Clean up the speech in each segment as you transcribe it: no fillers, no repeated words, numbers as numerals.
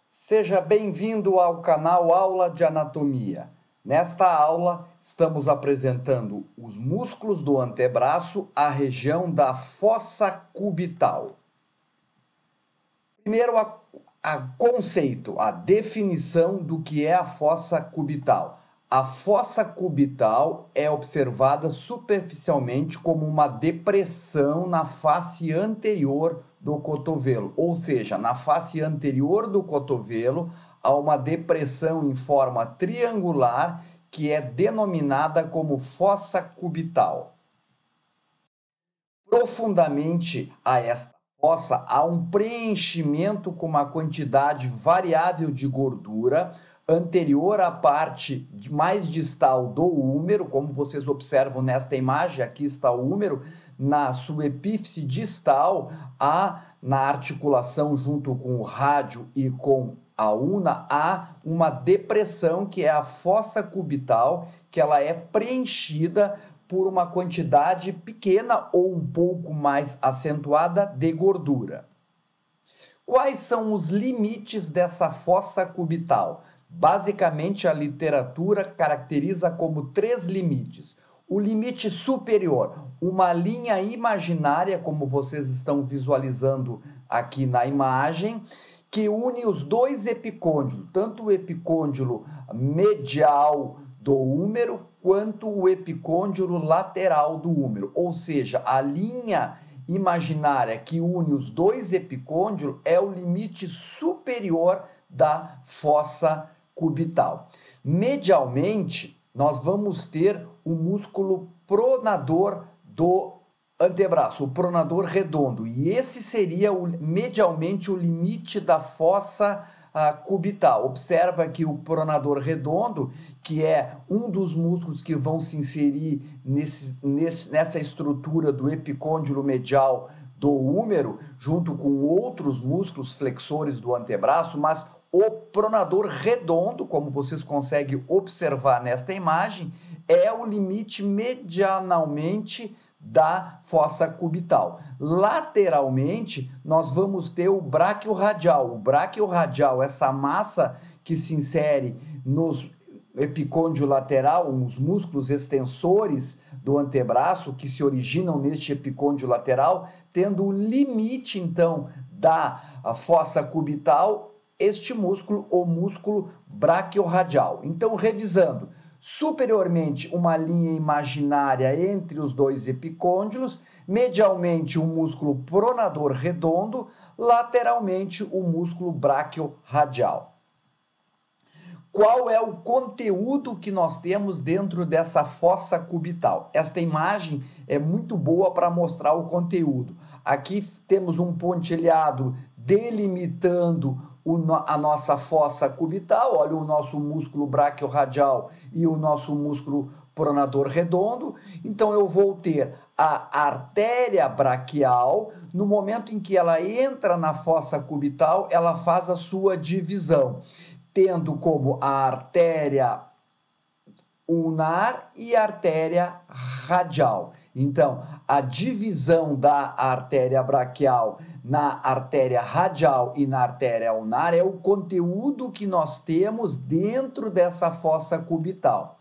Seja bem-vindo ao canal Aula de Anatomia. Nesta aula, estamos apresentando os músculos do antebraço, a região da fossa cubital. Primeiro, conceito, a definição do que é a fossa cubital. A fossa cubital é observada superficialmente como uma depressão na face anterior do cotovelo, ou seja, na face anterior do cotovelo há uma depressão em forma triangular que é denominada como fossa cubital. Profundamente a esta fossa há um preenchimento com uma quantidade variável de gordura anterior à parte mais distal do úmero, como vocês observam nesta imagem, aqui está o úmero, na sua epífise distal, na articulação junto com o rádio e com a una, há uma depressão que é a fossa cubital, que ela é preenchida por uma quantidade pequena ou um pouco mais acentuada de gordura. Quais são os limites dessa fossa cubital? Basicamente, a literatura caracteriza como 3 limites. O limite superior, uma linha imaginária, como vocês estão visualizando aqui na imagem, que une os dois epicôndilos, tanto o epicôndilo medial do úmero quanto o epicôndilo lateral do úmero. Ou seja, a linha imaginária que une os dois epicôndilos é o limite superior da fossa cubital. Medialmente, nós vamos ter o músculo pronador do antebraço, o pronador redondo, e esse seria medialmente o limite da fossa cubital. Observa que o pronador redondo, que é um dos músculos que vão se inserir nessa estrutura do epicôndilo medial do úmero, junto com outros músculos flexores do antebraço, mas o pronador redondo, como vocês conseguem observar nesta imagem, é o limite medianalmente da fossa cubital. Lateralmente, nós vamos ter o bráquio radial. O bráquio radial, essa massa que se insere nos epicôndilo lateral, os músculos extensores do antebraço que se originam neste epicôndilo lateral, tendo o limite, então, da fossa cubital, este músculo, o músculo braquiorradial. Então, revisando, superiormente uma linha imaginária entre os dois epicôndilos, medialmente o músculo pronador redondo, lateralmente o músculo braquiorradial. Qual é o conteúdo que nós temos dentro dessa fossa cubital? Esta imagem é muito boa para mostrar o conteúdo. Aqui temos um pontilhado delimitando a nossa fossa cubital, olha o nosso músculo braquiorradial e o nosso músculo pronador redondo. Então eu vou ter a artéria braquial, no momento em que ela entra na fossa cubital, ela faz a sua divisão, tendo como a artéria ulnar e a artéria radial. Então, a divisão da artéria braquial na artéria radial e na artéria ulnar é o conteúdo que nós temos dentro dessa fossa cubital.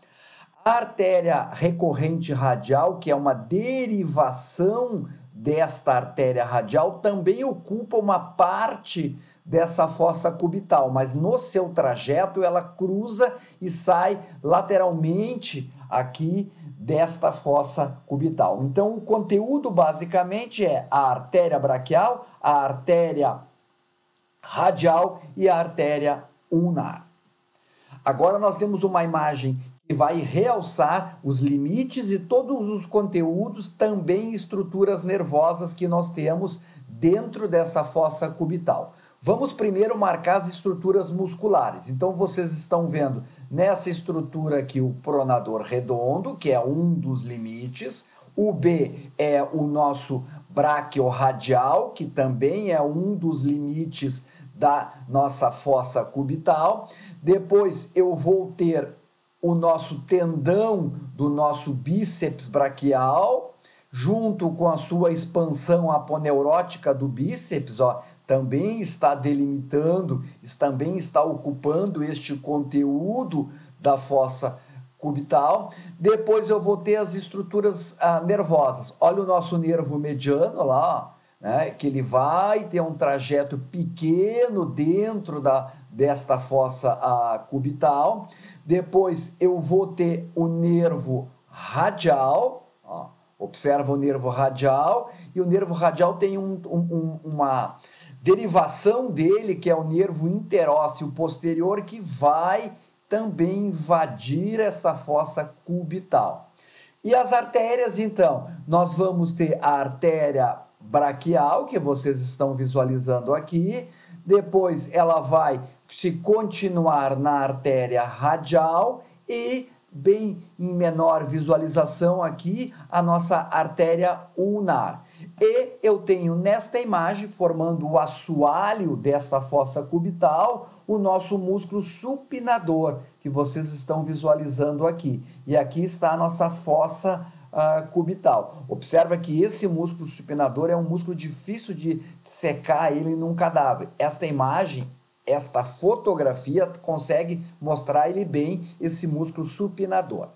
A artéria recorrente radial, que é uma derivação desta artéria radial, também ocupa uma parte dessa fossa cubital, mas no seu trajeto ela cruza e sai lateralmente aqui desta fossa cubital. Então, o conteúdo basicamente é a artéria braquial, a artéria radial e a artéria ulnar. Agora nós temos uma imagem que vai realçar os limites e todos os conteúdos, também estruturas nervosas que nós temos dentro dessa fossa cubital. Vamos primeiro marcar as estruturas musculares. Então, vocês estão vendo nessa estrutura aqui o pronador redondo, que é um dos limites. O B é o nosso braquiorradial, que também é um dos limites da nossa fossa cubital. Depois eu vou ter o nosso tendão do nosso bíceps braquial. junto com a sua expansão aponeurótica do bíceps, ó, também está delimitando, também está ocupando este conteúdo da fossa cubital. Depois eu vou ter as estruturas nervosas. Olha o nosso nervo mediano lá, ó, né, que ele vai ter um trajeto pequeno dentro desta fossa cubital. Depois eu vou ter o nervo radial, ó, observa o nervo radial, e o nervo radial tem uma derivação dele, que é o nervo interósseo posterior, que vai também invadir essa fossa cubital. E as artérias, então, nós vamos ter a artéria braquial, que vocês estão visualizando aqui, depois ela vai se continuar na artéria radial e, bem em menor visualização aqui, a nossa artéria ulnar. E eu tenho nesta imagem, formando o assoalho desta fossa cubital, o nosso músculo supinador, que vocês estão visualizando aqui. E aqui está a nossa fossa cubital. Observa que esse músculo supinador é um músculo difícil de secar ele num cadáver. Esta imagem, esta fotografia consegue mostrar ele bem, esse músculo supinador.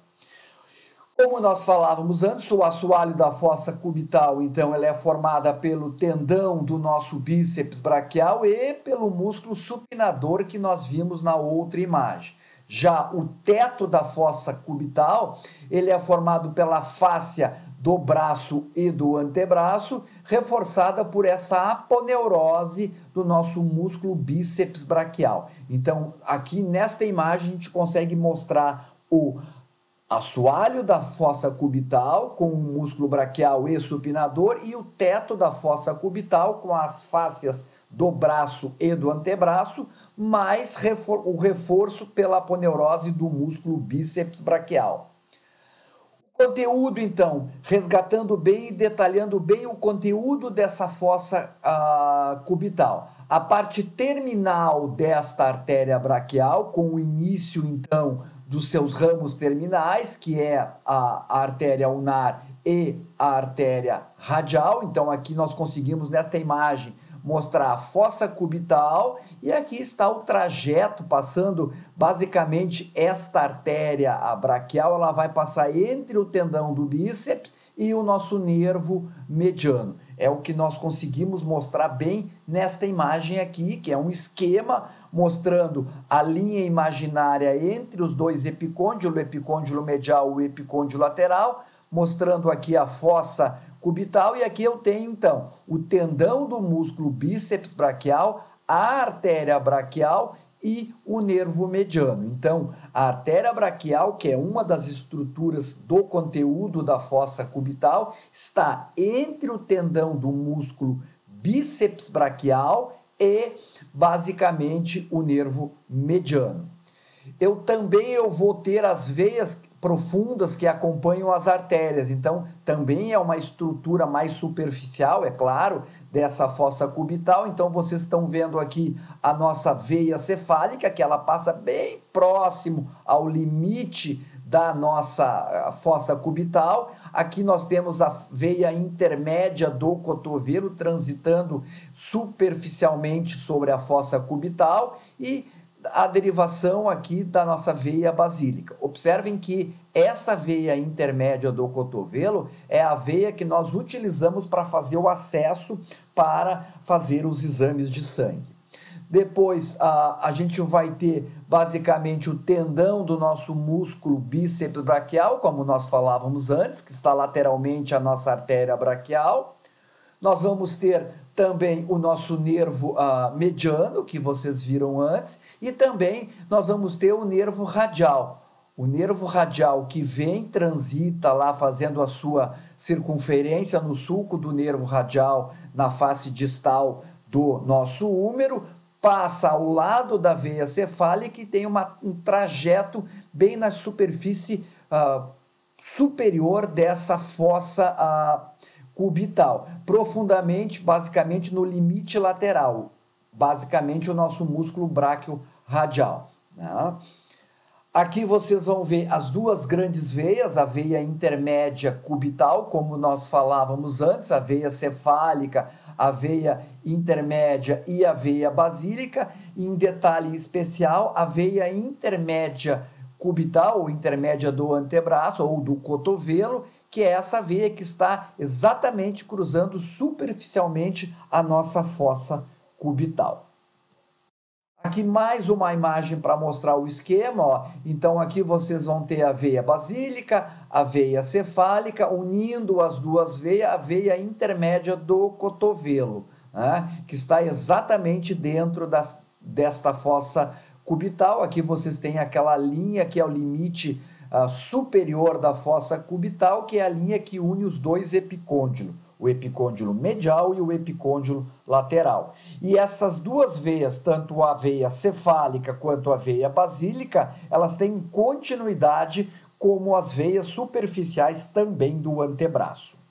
Como nós falávamos antes, o assoalho da fossa cubital, então, ela é formada pelo tendão do nosso bíceps braquial e pelo músculo supinador que nós vimos na outra imagem. Já o teto da fossa cubital, ele é formado pela fáscia do braço e do antebraço, reforçada por essa aponeurose do nosso músculo bíceps braquial. Então, aqui nesta imagem, a gente consegue mostrar o assoalho da fossa cubital com o músculo braquial e supinador e o teto da fossa cubital com as fáscias do braço e do antebraço, mais o reforço pela aponeurose do músculo bíceps braquial. O conteúdo, então, resgatando bem e detalhando bem o conteúdo dessa fossa cubital. A parte terminal desta artéria braquial, com o início, então, dos seus ramos terminais, que é a artéria ulnar e a artéria radial. Então, aqui nós conseguimos, nesta imagem, mostrar a fossa cubital, e aqui está o trajeto passando, basicamente, esta artéria braquial, ela vai passar entre o tendão do bíceps e o nosso nervo mediano. É o que nós conseguimos mostrar bem nesta imagem aqui, que é um esquema mostrando a linha imaginária entre os dois epicôndilos, o epicôndilo medial e o epicôndilo lateral, mostrando aqui a fossa cubital, e aqui eu tenho, então, o tendão do músculo bíceps braquial, a artéria braquial e o nervo mediano. Então, a artéria braquial, que é uma das estruturas do conteúdo da fossa cubital, está entre o tendão do músculo bíceps braquial e, basicamente, o nervo mediano. Eu vou ter as veias profundas que acompanham as artérias, então também é uma estrutura mais superficial, é claro, dessa fossa cubital. Então vocês estão vendo aqui a nossa veia cefálica, que ela passa bem próximo ao limite da nossa fossa cubital. Aqui nós temos a veia intermédia do cotovelo transitando superficialmente sobre a fossa cubital e a derivação aqui da nossa veia basílica. Observem que essa veia intermédia do cotovelo é a veia que nós utilizamos para fazer o acesso para fazer os exames de sangue. Depois a gente vai ter basicamente o tendão do nosso músculo bíceps braquial, como nós falávamos antes, que está lateralmente à nossa artéria braquial. Nós vamos ter também o nosso nervo mediano, que vocês viram antes, e também nós vamos ter o nervo radial. O nervo radial que vem, transita lá fazendo a sua circunferência no sulco do nervo radial, na face distal do nosso úmero, passa ao lado da veia cefálica e tem um trajeto bem na superfície superior dessa fossa cubital, profundamente, basicamente no limite lateral, basicamente o nosso músculo bráquio radial, né? Aqui vocês vão ver as duas grandes veias, a veia intermédia cubital, como nós falávamos antes, a veia cefálica, a veia intermédia e a veia basílica. Em detalhe especial, a veia intermédia cubital, ou intermédia do antebraço ou do cotovelo, que é essa veia que está exatamente cruzando superficialmente a nossa fossa cubital. Aqui mais uma imagem para mostrar o esquema, ó. Então aqui vocês vão ter a veia basílica, a veia cefálica, unindo as duas veias, a veia intermédia do cotovelo, né? Que está exatamente dentro desta fossa cubital. Aqui vocês têm aquela linha que é o limite superior da fossa cubital, que é a linha que une os dois epicôndilos, o epicôndilo medial e o epicôndilo lateral. E essas duas veias, tanto a veia cefálica quanto a veia basílica, elas têm continuidade como as veias superficiais também do antebraço.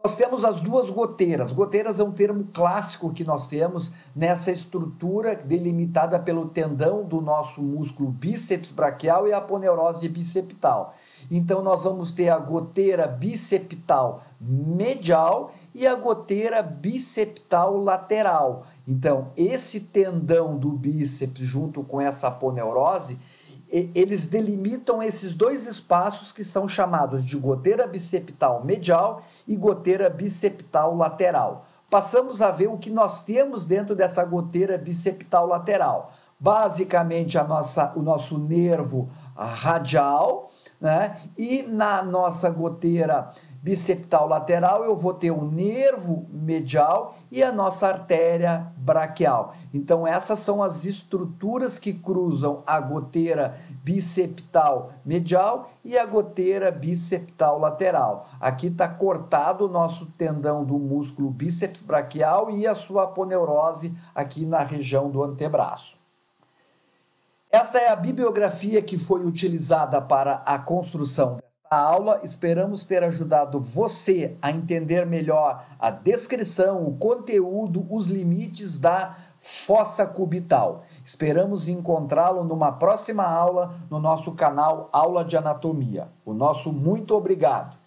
Nós temos as duas goteiras. Goteiras é um termo clássico que nós temos nessa estrutura delimitada pelo tendão do nosso músculo bíceps braquial e a aponeurose biceptal. Então, nós vamos ter a goteira biceptal medial e a goteira biceptal lateral. Então, esse tendão do bíceps junto com essa aponeurose, eles delimitam esses dois espaços que são chamados de goteira biceptal medial e goteira biceptal lateral. Passamos a ver o que nós temos dentro dessa goteira biceptal lateral. Basicamente, o nosso nervo radial, né? E na nossa goteira biceptal lateral eu vou ter o nervo medial e a nossa artéria braquial. Então essas são as estruturas que cruzam a goteira biceptal medial e a goteira biceptal lateral. Aqui está cortado o nosso tendão do músculo bíceps braquial e a sua aponeurose aqui na região do antebraço. Esta é a bibliografia que foi utilizada para a construção desta aula. Esperamos ter ajudado você a entender melhor a descrição, o conteúdo, os limites da fossa cubital. Esperamos encontrá-lo numa próxima aula no nosso canal Aula de Anatomia. O nosso muito obrigado.